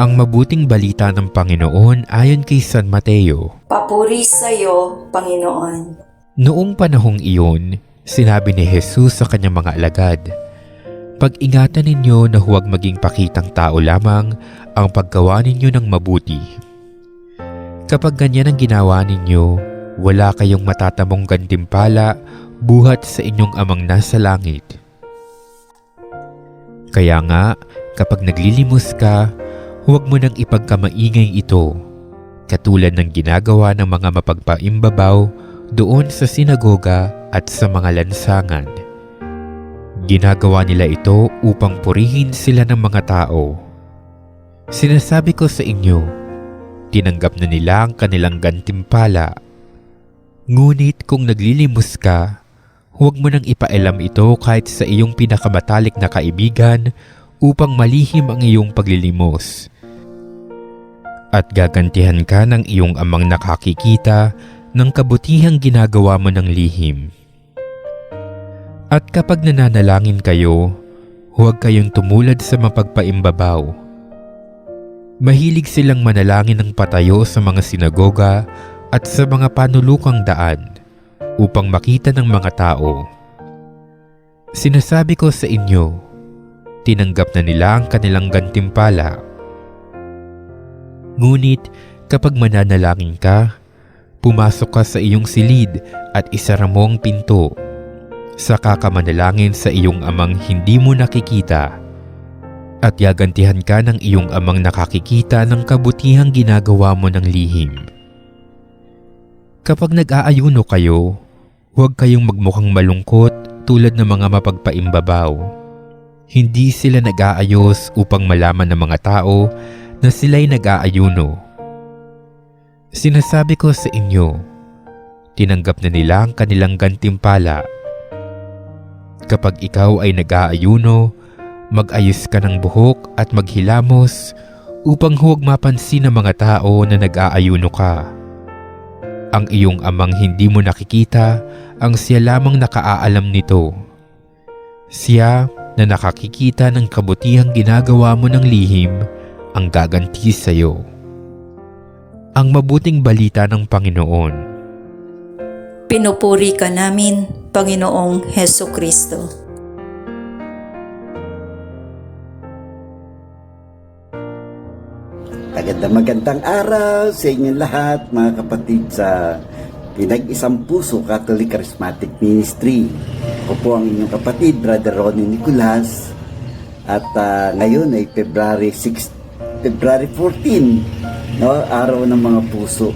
Ang mabuting balita ng Panginoon ayon kay San Mateo. Papuri sa iyo, Panginoon. Noong panahong iyon, sinabi ni Jesus sa kanyang mga alagad, "Pag-ingatan ninyo na huwag maging pakitang tao lamang ang paggawa ninyo ng mabuti. Kapag ganyan ang ginawa ninyo, wala kayong matatamong gantimpala buhat sa inyong amang nasa langit. Kaya nga, kapag naglilimos ka, huwag mo nang ipagkamaingay ito, katulad ng ginagawa ng mga mapagpaimbabaw doon sa sinagoga at sa mga lansangan. Ginagawa nila ito upang purihin sila ng mga tao. Sinasabi ko sa inyo, tinanggap na nila ang kanilang gantimpala. Ngunit kung naglilimos ka, huwag mo nang ipaalam ito kahit sa iyong pinakamatalik na kaibigan upang malihim ang iyong paglilimos. At gagantihan ka ng iyong amang nakakikita ng kabutihang ginagawa mo ng lihim. At kapag nananalangin kayo, huwag kayong tumulad sa mapagpaimbabaw. Mahilig silang manalangin ng patayo sa mga sinagoga at sa mga panulukang daan upang makita ng mga tao. Sinasabi ko sa inyo, tinanggap na nila ang kanilang gantimpala. Ngunit kapag mananalangin ka, pumasok ka sa iyong silid at isara mo ang pinto. Saka ka manalangin sa iyong amang hindi mo nakikita at gagantihan ka ng iyong amang nakakikita ng kabutihang ginagawa mo ng lihim. Kapag nag-aayuno kayo, huwag kayong magmukhang malungkot tulad ng mga mapagpaimbabaw. Hindi sila nag-aayos upang malaman ng mga tao na sila'y nag-aayuno. Sinasabi ko sa inyo, tinanggap na nila ang kanilang gantimpala. Kapag ikaw ay nag-aayuno, mag-ayos ka ng buhok at maghilamos upang huwag mapansin ng mga tao na nag-aayuno ka. Ang iyong amang hindi mo nakikita, ang siya lamang nakaaalam nito. Siya na nakakikita ng kabutihang ginagawa mo ng lihim, ang gaganti sa iyo." Ang mabuting balita ng Panginoon. Pinupuri ka namin, Panginoong Hesukristo. Magandang araw sa inyong lahat, mga kapatid sa Pinag-Isang Puso Catholic Charismatic Ministry. Ako po ang inyong kapatid, Brother Ronnie Nicolas. At ngayon ay February 14, no? Araw ng mga puso.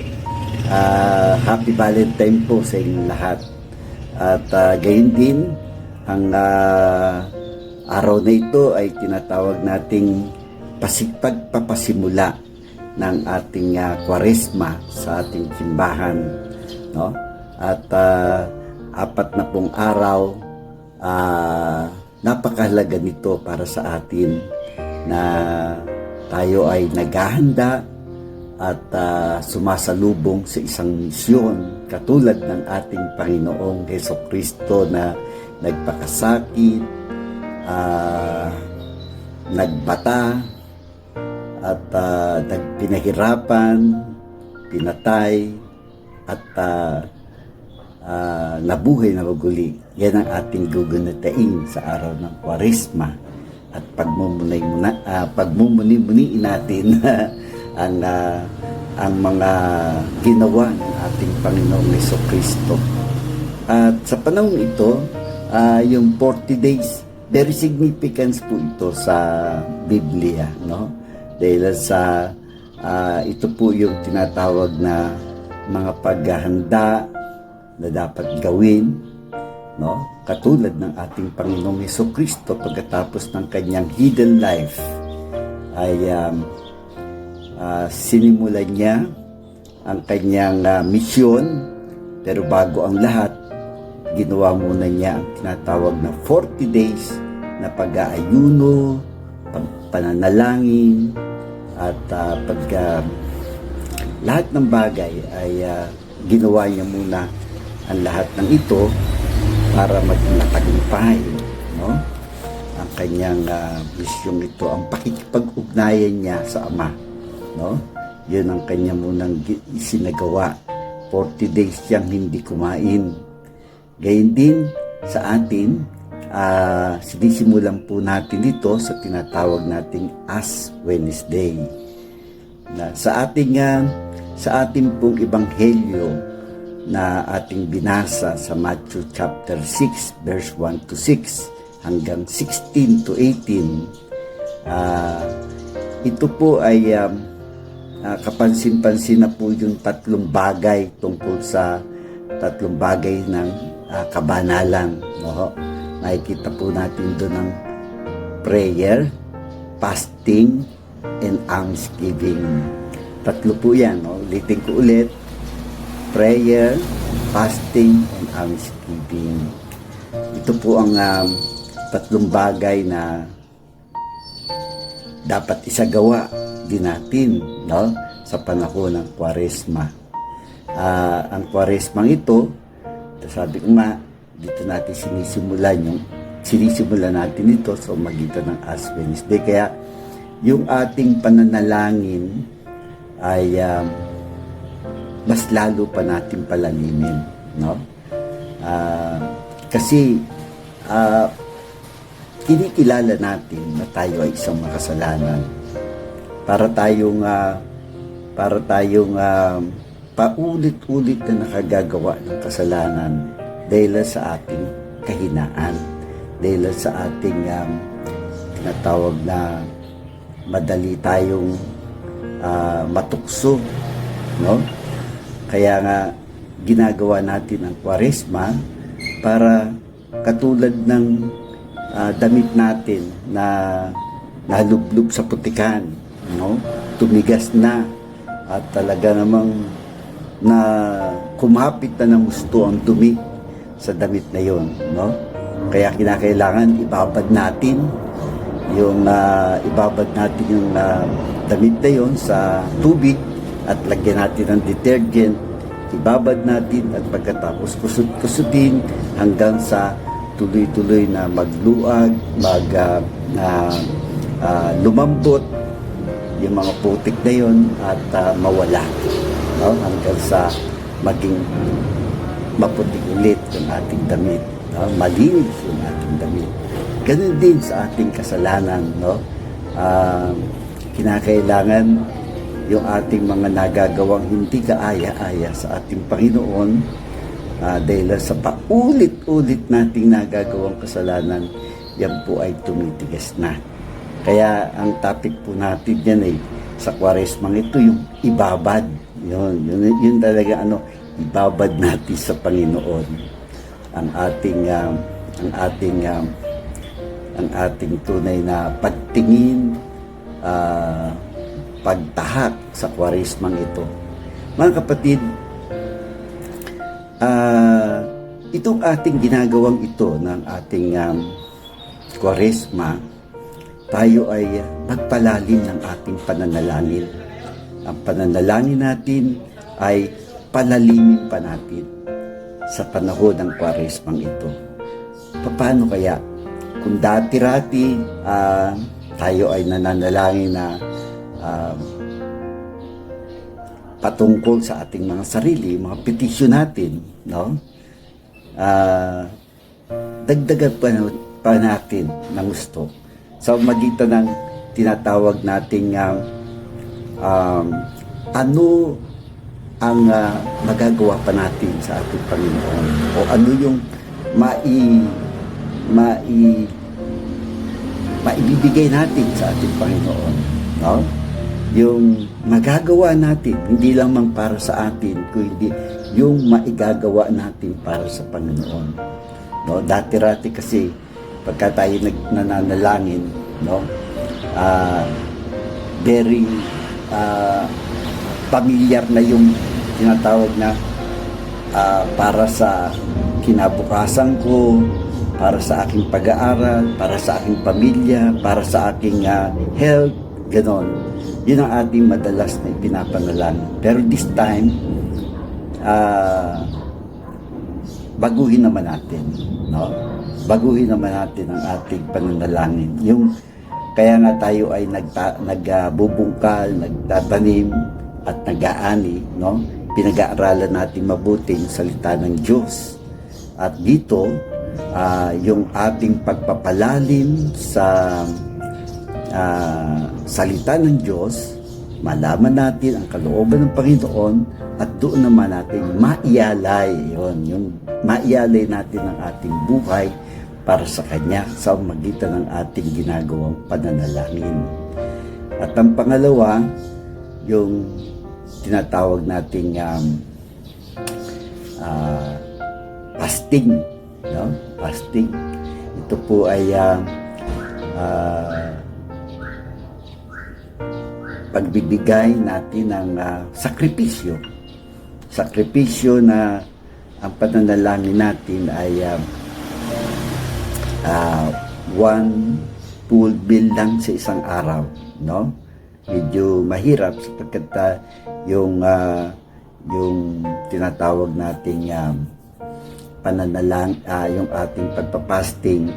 Happy Valentine po sa inyong lahat. At gayon din, ang araw na ito ay tinatawag nating pagpapasimula ng ating Kwaresma sa ating simbahan, no? At 4 na pong araw, napakahalaga nito para sa atin na tayo ay naghahanda at sumasalubong sa isang misyon katulad ng ating Panginoong Hesukristo na nagpakasakit, nagbata, at nagpinahirapan, pinatay, at nabuhay na maguli. Yan ang ating gugunitain sa araw ng Kwaresma at pagmumuni-muniin natin ang mga ginawa ng ating Panginoong Hesukristo. At sa panahon ito, yung 40 days, very significant po ito sa Biblia, no? Dahil sa ito po yung tinatawag na mga paghahanda na dapat gawin, no? Katulad ng ating Panginoong Hesukristo pagkatapos ng kanyang hidden life ay sinimulan niya ang kanyang misyon, pero bago ang lahat, ginawa muna niya ang tinatawag na 40 days na pag-aayuno, pananalangin, at lahat ng bagay ay ginawa niya muna ang lahat ng ito para maging matagumpay, no? Ang kanyang bisyong ito, ang pakikipag-ugnayan niya sa Ama. No? Yun ang kanya munang isinagawa. 40 days siyang hindi kumain. Gayun din sa atin, sinisimulan po natin ito sa tinatawag nating Ash Wednesday. Na sa ating pong ebanghelyo na ating binasa sa Matthew chapter 6 verse 1 to 6 hanggang 16 to 18, ito po ay kapansin-pansin na po yung tatlong bagay tungkol sa tatlong bagay ng kabanalan. No? Nakikita po natin doon ang prayer, fasting, and almsgiving. Tatlo po yan. No? Ulitin ko ulit. Prayer, fasting, and almsgiving. Ito po ang tatlong bagay na dapat isagawa din natin, no? Sa panahon ng Kwaresma. Ang Kwaresmang ito, sabi ko nga, dito natin sinisimulan natin ito sa magitan ng Ash Wednesday. Kaya yung ating pananalangin ay mas lalo pa natin palalimin, no? Kasi kinikilala natin na tayo ay isang makasalanan. Para tayong paulit-ulit na nakagagawa ng kasalanan dahil sa ating kahinaan, dahil sa ating tinatawag na madali tayong matukso, no? Kaya nga ginagawa natin ang Kwaresma para katulad ng damit natin na nalublob sa putikan, no? Tumigas na at talaga namang na kumapit na ng gusto ang dumi sa damit na yon, no? Kaya kinakailangan ibabad natin yung damit na yon sa tubig at lagyan natin ng detergent, ibabad natin at pagkatapos kusut-kusutin hanggang sa tuloy-tuloy na magluag, lumambot yung mga putik na yun at mawala, no? Hanggang sa maging maputi ulit yung ating damit, no? Malinis yung ating damit. Ganun din sa ating kasalanan, no? Kinakailangan yung ating mga nagagawang hindi kaaya-aya sa ating Panginoon, dahil sa paulit-ulit nating nagagawang kasalanan, yan po ay tumitigas na. Kaya ang topic po natin yan ay sa Kwaresmang ito yung ibabad. Yun talaga ibabad natin sa Panginoon ang ating tunay na pagtingin, pagtahak sa Kwaresmang ito. Mga kapatid, itong ating ginagawang ito ng ating Kwaresma, tayo ay magpalalim ng ating pananalangin. Ang pananalangin natin ay palalimin pa natin sa panahon ng Kwaresmang ito. Paano kaya? Kung dati-rati tayo ay nananalangin na patungkol sa ating mga sarili, mga petisyon natin, no? Dagdagan pa natin ng gusto sa magitan ng tinatawag nating ano ang magagawa pa natin sa ating Panginoon, o ano yung maibibigay natin sa ating Panginoon, no? Yung magagawa natin, hindi lamang para sa atin, kundi yung maigagawa natin para sa Panginoon, no? Dati-rati kasi pagka tayo nananalangin, no, very familiar na yung tinatawag na para sa kinabukasan ko, para sa aking pag-aaral, para sa aking pamilya, para sa aking health, ganon. Yun ang ating madalas na ipinapanalangin. Pero this time, baguhin naman natin, no? Baguhin naman natin ang ating pananalangin. Kaya nga tayo ay nagbubungkal, nagtatanim at nag-aani, no? Pinag-aaralan natin mabuti yung salita ng Diyos. At dito, yung ating pagpapalalim sa salita ng Diyos, malaman natin ang kalooban ng Panginoon at doon naman natin maialay yung maialay natin ang ating buhay para sa Kanya sa magitan ng ating ginagawang pananalangin. At ang pangalawa, yung tinatawag nating fasting, no? Fasting. Ito po ay pagbibigay natin ng sakripisyo na ang pananalangin natin ay one full meal lang sa isang araw, no? Medyo mahirap sapagkat yung tinatawag nating yung ating pagpapasting,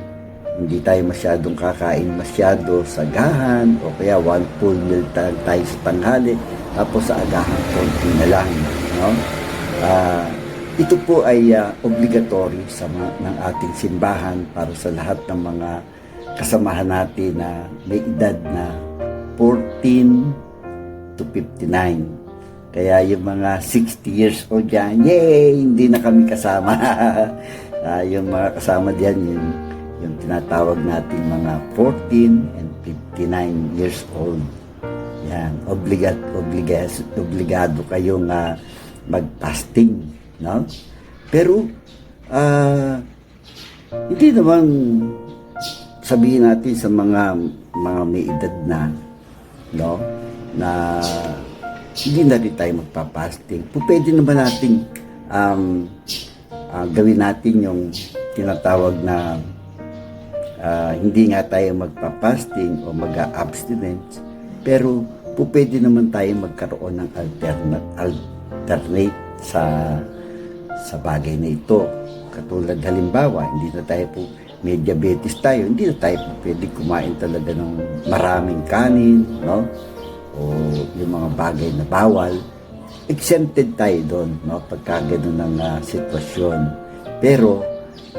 hindi tayo masyadong kakain masyado sa agahan o kaya one full meal tayo sa tanghali tapos sa agahan konti na lang, no? Ito po ay obligatory ng ating simbahan para sa lahat ng mga kasamahan natin na may edad na 14 to 59. Kaya yung mga 60 years old dyan, yay! Hindi na kami kasama. Yung mga kasama diyan, yung tinatawag natin mga 14 and 59 years old. Yan, obligado kayong mag-fasting, no? Pero hindi naman sabihin natin sa mga may edad na, no, na hindi na rin tayo magpa-fasting. Pwede naman natin gawin natin yung tinatawag na hindi nga tayo magpa-fasting o mag-abstinence, pero pwede naman tayo magkaroon ng alternate sa bagay na ito. Katulad halimbawa, hindi na tayo may diabetes tayo, hindi na tayo pwede kumain talaga ng maraming kanin, no? O yung mga bagay na bawal. Exempted tayo doon, no? Pagka gano'n ng sitwasyon. Pero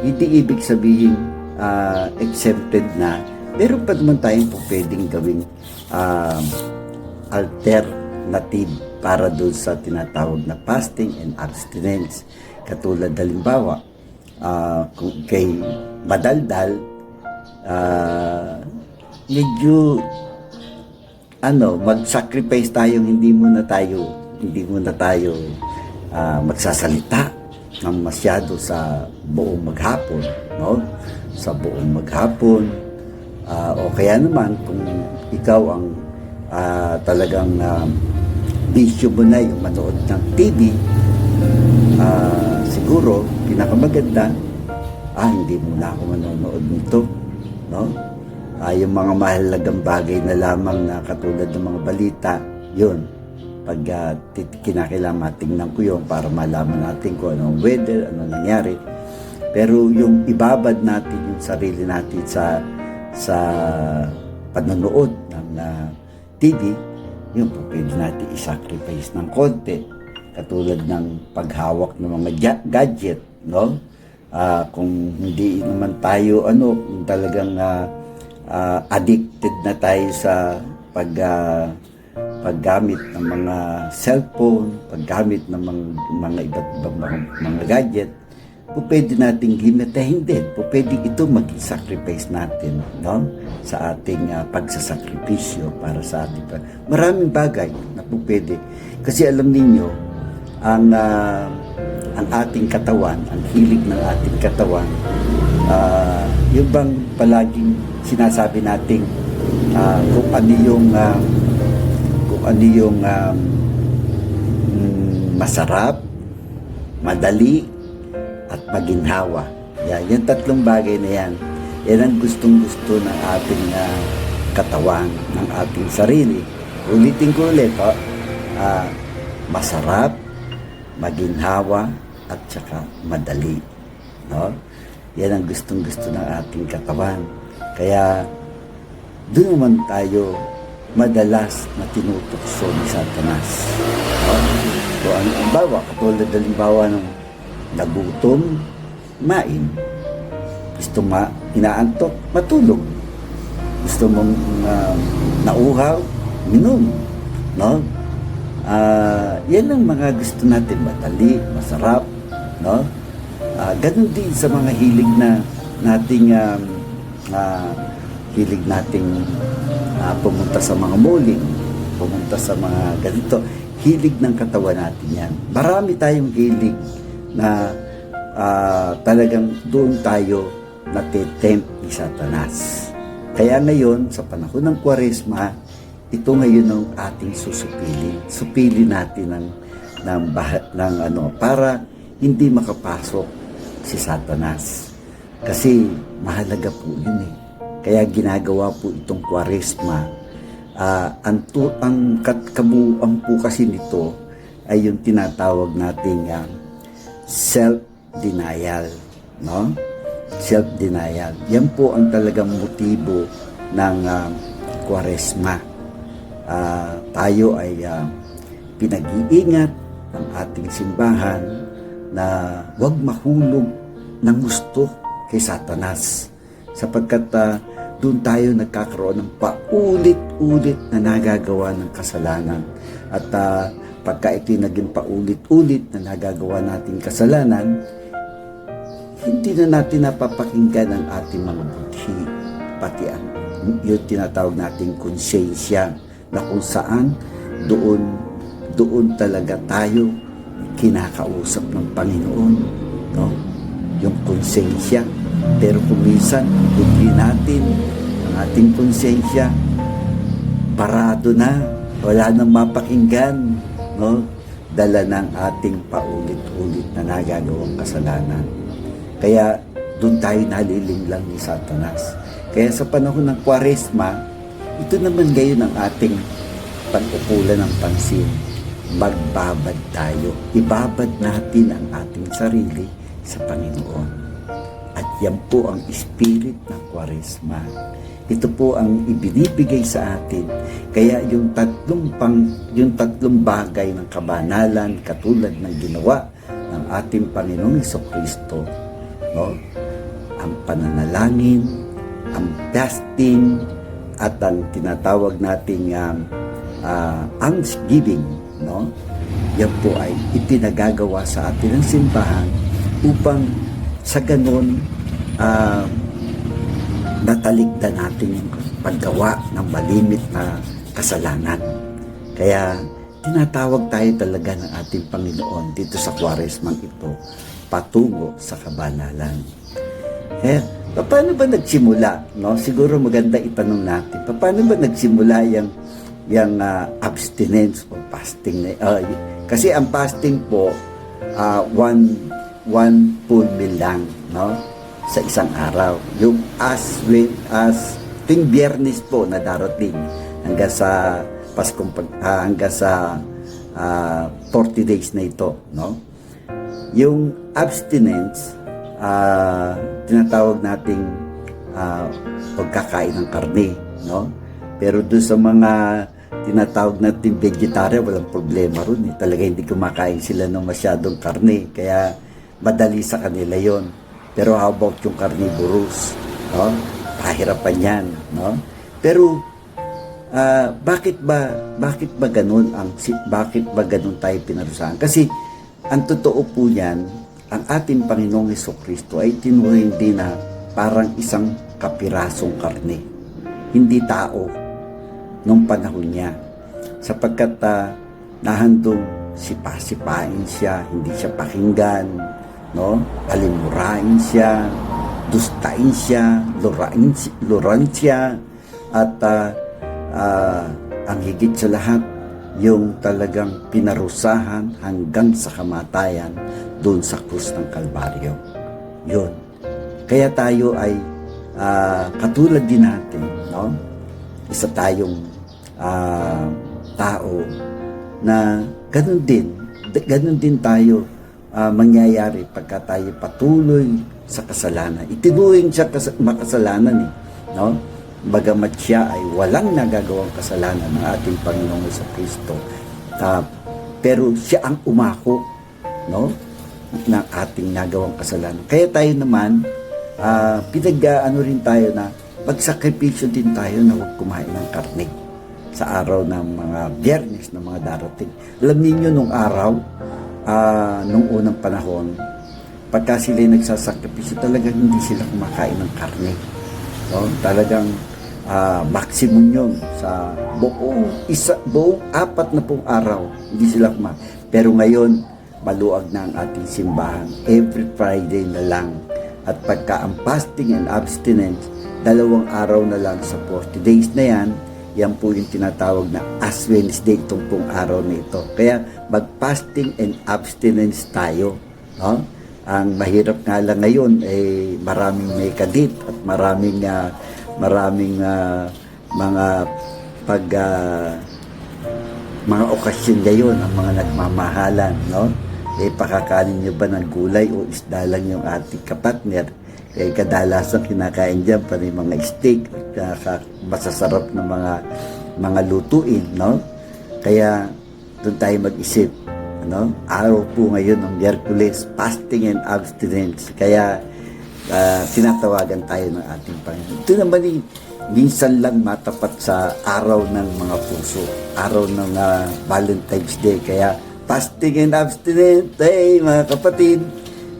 hindi ibig sabihin exempted na, meron pa naman tayong pwedeng gawing alternative para doon sa tinatawag na fasting and abstinence. Katulad halimbawa, kung kay madaldal, medyo mag-sacrifice tayo, hindi muna tayo magsasalita ng masyado sa buong maghapon, no? Sa buong maghapon, o kaya naman kung ikaw ang talagang bisyo mo na yung manood ng TV, siguro pinakamaganda, hindi muna ako manonood nito, no? Yung mga mahalagang bagay na lamang na katulad ng mga balita, yun, pag kinakailangan matingnan ko yun para malaman natin kung anong weather, ano nangyari. Pero yung ibabad natin yung sarili natin sa panonood ng TV, yun po pwede natin i-sacrifice ng konti, katulad ng paghawak ng mga gadget, no? Kung hindi naman tayo talagang addicted na tayo sa paggamit ng mga cellphone, paggamit ng mga iba't ibang mga gadget, pwede nating limitahin din. Pwede ito maging sacrifice natin, no? Sa ating pagsasakripisyo para sa ating maraming bagay na pwede. Kasi alam ninyo, ang ating katawan, ang hilig ng ating katawan, yung bang palaging sinasabi nating kung ano yung masarap, madali, at maginhawa. Yan tatlong bagay na yan. Yan ang gustong-gusto ng ating katawan, ng ating sarili. Ulitin ko ulit, masarap, maginhawa, at saka madali. no? Yan ang gustong-gusto ng ating katawan. Kaya doon naman tayo madalas na tinutukso ni Satanas. No? So, ang bawa, katulad halimbawa ng nagutom, main. Gusto inaantok, matulog. Gusto mong nauhaw, minom. No? Yan ang mga gusto natin, madali, masarap. No? Ganun din sa mga hilig na nating hilig nating pumunta sa mga bowling, pumunta sa mga ganito. Hilig ng katawan natin yan. Marami tayong hilig na talagang doon tayo natitempt ni Satanas. Kaya ngayon, sa panahon ng Kwaresma, ito ngayon ang ating susupili. Supili natin para hindi makapasok si Satanas. Kasi mahalaga po yun eh. Kaya ginagawa po itong Kwaresma. Ang kabuuan po kasi nito ay yung tinatawag nating self-denial. No? Self-denial. Yan po ang talagang motibo ng Kwaresma. Tayo ay pinag-iingat ng ating simbahan na huwag mahulog ng gusto kay Satanas. Sapagkat doon tayo nagkakaroon ng paulit-ulit na nagagawa ng kasalanan. At pagka ito'y naging paulit-ulit na nagagawa nating kasalanan, hindi na natin napapakinggan ang ating mga budhi, pati ang yung tinatawag nating konsensya, na kung saan doon talaga tayo kinakausap ng Panginoon, no? Yung konsensya. Pero kung minsan, hindi natin ang ating konsensya, parado na, wala nang mapakinggan, no? Dala ng ating paulit-ulit na nagagawang kasalanan. Kaya doon tayo nalilimlang ni Satanas. Kaya sa panahon ng Kwaresma, ito naman ngayon ang ating pag-ukulan ng pansin. Magbabad tayo. Ibabad natin ang ating sarili sa Panginoon. At yan po ang spirit ng Kwaresma. Ito po ang ibinibigay sa atin. Kaya yung tatlong bagay ng kabanalan katulad ng ginawa ng ating Panginoong Jesucristo, no? Ang pananalangin, ang fasting, at ang tinatawag nating almsgiving, no? Yan po ay ipinagagawa sa atin ng simbahan upang sa ganon natalikdan natin yung paggawa ng malimit na kasalanan. Kaya tinatawag tayo talaga ng ating Panginoon dito sa Kwaresmang ito patungo sa kabanalan. Kaya paano ba nagsimula? No? Siguro maganda itanong natin. Paano ba nagsimula yung abstinence o fasting? Kasi ang fasting po, one full meal lang, no? Sa isang araw. Yung tuwing Biyernes po na darating hanggang sa hanggang sa 40 days na ito, no? Yung abstinence, tinatawag nating pagkakain ng karne, no? Pero doon sa mga tinatawag nating vegetarian, walang problema ron eh. Talaga hindi kumakain sila ng masyadong karne, kaya madali sa kanila yon. Pero how about yung carnivorous, no? Pahirapan yan, no? Pero bakit ba ganun tayo pinarusahan? Kasi ang totoo po niyan, ang ating Panginoong Jesucristo ay tinuring din na parang isang kapirasong karne. Hindi tao nung panahon niya. Sapagkat nahandong sipa-sipain siya, hindi siya pakinggan, no? Palimurain siya, dustain siya, luran siya, at ang higit sa lahat, yung talagang pinarusahan hanggang sa kamatayan doon sa krus ng Kalbaryo. Yun. Kaya tayo ay katulad din natin, no? Isa tayong tao na ganun din tayo mangyayari pagka tayo patuloy sa kasalanan. Itinuring siya makasalanan no? Bagamat siya ay walang nagagawang kasalanan ng ating Panginoong Jesucristo. Pero siya ang umako, no? Ng ating nagawang kasalanan. Kaya tayo naman, pinag-ano rin tayo na magsakripisyo din tayo na huwag kumain ng karne sa araw ng mga Biyernes na mga darating. Alam niyo nung araw, nung unang panahon, pagka sila nagsasakripisyo, talagang hindi sila kumakain ng karne. No? Talagang maximum yun sa buong 4 araw, hindi sila kumain. Pero ngayon, maluag na ang ating simbahan. Every Friday na lang. At pagka ang fasting and abstinence, 2 araw na lang sa 40 days na yan, yan po yung tinatawag na Ash Wednesday, itong pong araw na ito. Kaya mag-fasting and abstinence tayo. No? Ang mahirap nga lang ngayon, maraming may kadit at maraming mga okasyon ngayon ang mga nagmamahalan. No? Pakakanin nyo ba ng gulay o isda lang yung ating kapatner? Kadalasan kinakain dyan pa rin mga steak, masasarap na mga lutuin, no? Kaya doon tayo mag-isip, no? Araw po ngayon ng Miyerkules, fasting and abstinence. Kaya tinatawagan tayo ng ating Panginoon. Ito naman minsan lang matapat sa araw ng mga puso, araw ng Valentine's Day. Kaya fasting and abstinence, mga kapatid,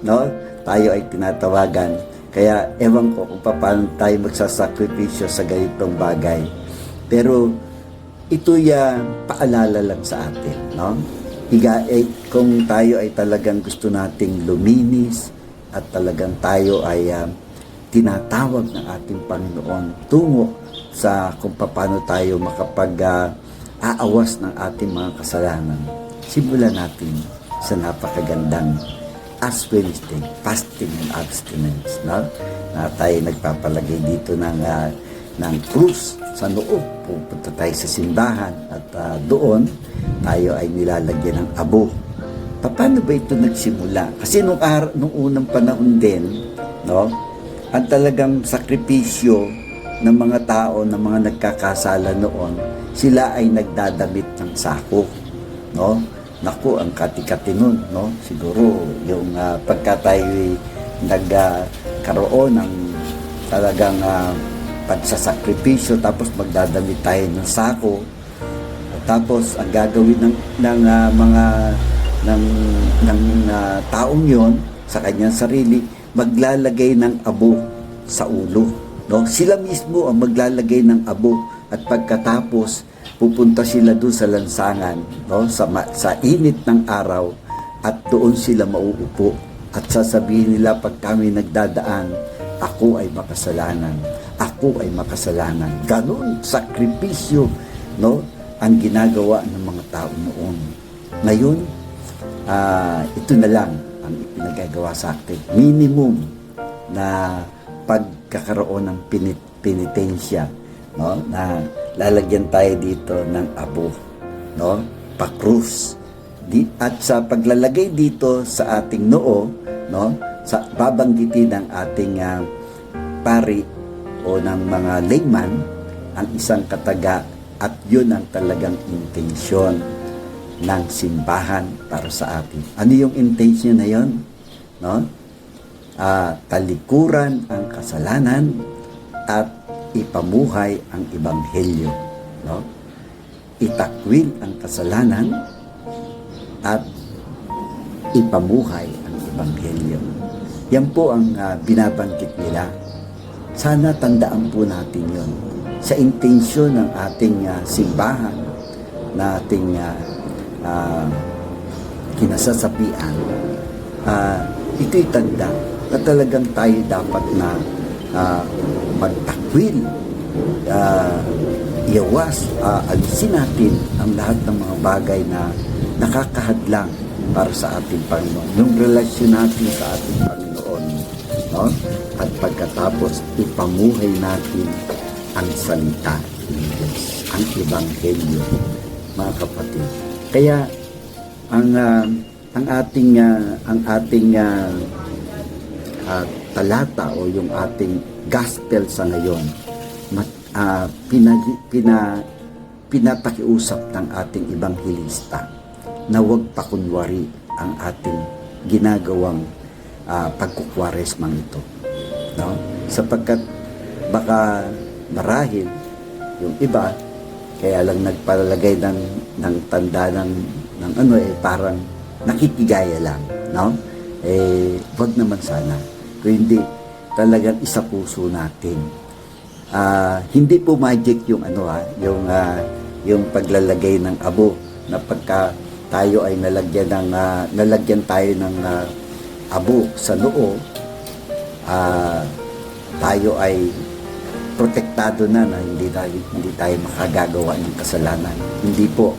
no? Tayo ay tinatawagan. Kaya ewan ko kung paano tayo magsasakripisyo sa ganitong bagay. Pero ito paalala lang sa atin, no? Kung tayo ay talagang gusto nating luminis at talagang tayo ay tinatawag ng ating Panginoon tungo sa kung paano tayo makapag-aawas ng ating mga kasalanan, simulan natin sa napakagandang Ash Wednesday, fasting and abstinence, no? Na tayo nagpapalagay dito ng krus sa noo. Pupunta tayo sa simbahan at doon tayo ay nilalagyan ng abo. Paano ba ito nagsimula? Kasi nung unang panahon din, no? Ang talagang sakripisyo ng mga tao, ng mga nagkakasala noon, sila ay nagdadamit ng sako, no? Naku, ang kati-kati nun, no? Siguro, yung pagka tayo nagkaroon ng talagang pagsasakripisyo, tapos magdadamit tayo ng sako, tapos ang gagawin ng taong yon sa kanyang sarili, maglalagay ng abo sa ulo, no? Sila mismo ang maglalagay ng abo at pagkatapos pupunta sila doon sa lansangan, no? Sa init ng araw, at doon sila mauupo at sasabihin nila pag kami nagdadaan, ako ay makasalanan, ako ay makasalanan. Ganon sakripisyo, no? Ang ginagawa ng mga tao noon. Ngayon, ito na lang ang ipinagagawa sa atin. Minimum na pagkakaroon ng penitensya, no? Na lalagyan tayo dito ng abo, no? Pakrus. At sa paglalagay dito sa ating noo, no? Sa babanggitin ng ating pari o ng mga layman ang isang kataga, at yun ang talagang intensyon ng simbahan para sa atin. Ano yung intensyon na yun? No? Talikuran ang kasalanan at ipamuhay ang ebanghelyo, no? Itakwil ang kasalanan at ipamuhay ang ebanghelyo. Yan po ang binabanggit nila. Sana tandaan po natin yon sa intensyon ng ating simbahan, na ating kinasasapian. Ito'y tanda na talagang tayo dapat na magtakwil, iwas, alisin natin ang lahat ng mga bagay na nakakahadlang para sa ating Panginoon. Yung relasyon natin sa ating Panginoon, no? At pagkatapos, ipamuhay natin ang salita ng Diyos, ang ebanghelyo, mga kapatid. Kaya, ang ang ating talata o yung ating gospel sa ngayon pinapakiusap ng ating ebanghilista na huwag pakunwari ang ating ginagawang pagkukwaresmang ito, no? Sapagkat baka marahil yung iba kaya lang nagpalagay ng tanda ng parang nakikigaya lang, no? Wag naman sana. Kung hindi, talagang isa puso natin. Hindi po magic yung yung paglalagay ng abo na pagka tayo ay nalagyan tayo ng abo sa noo, tayo ay protektado na hindi tayo makagagawa ng kasalanan. Hindi po.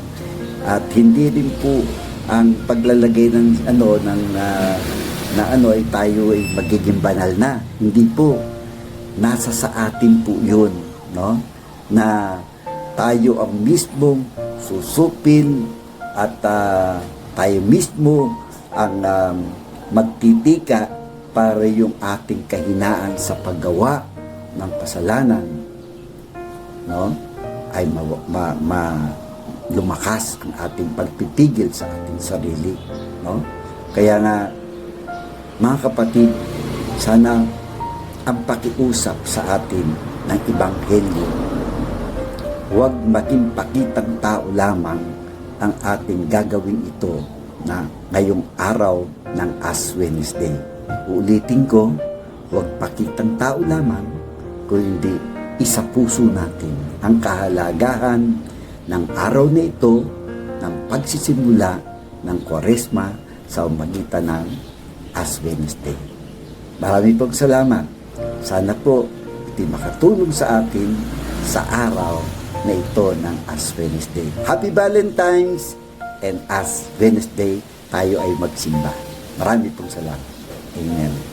At hindi rin po ang paglalagay ng ay tayo ay magiging banal na. Hindi po. Nasa sa atin po 'yun, no? Na tayo ang mismong susupin at tayo mismo ang magtitika para yung ating kahinaan sa paggawa ng kasalanan, no, ay lumakas ang ating pagpipigil sa ating sarili, no? Kaya nga, mga kapatid, sana ang pakiusap sa atin ng Ebanghelyo, huwag maging pakitang tao lamang ang ating gagawin ito na ngayong araw ng Ash Wednesday. Uulitin ko, huwag pakitang tao lamang, kundi isa puso natin ang kahalagahan ng araw na ito ng pagsisimula ng Kwaresma sa magitan ng Ash Wednesday. Marami pong salamat. Sana po iti makatulong sa atin sa araw na ito ng Ash Wednesday. Happy Valentine's and Ash Wednesday tayo ay magsimba. Marami pong salamat. Amen.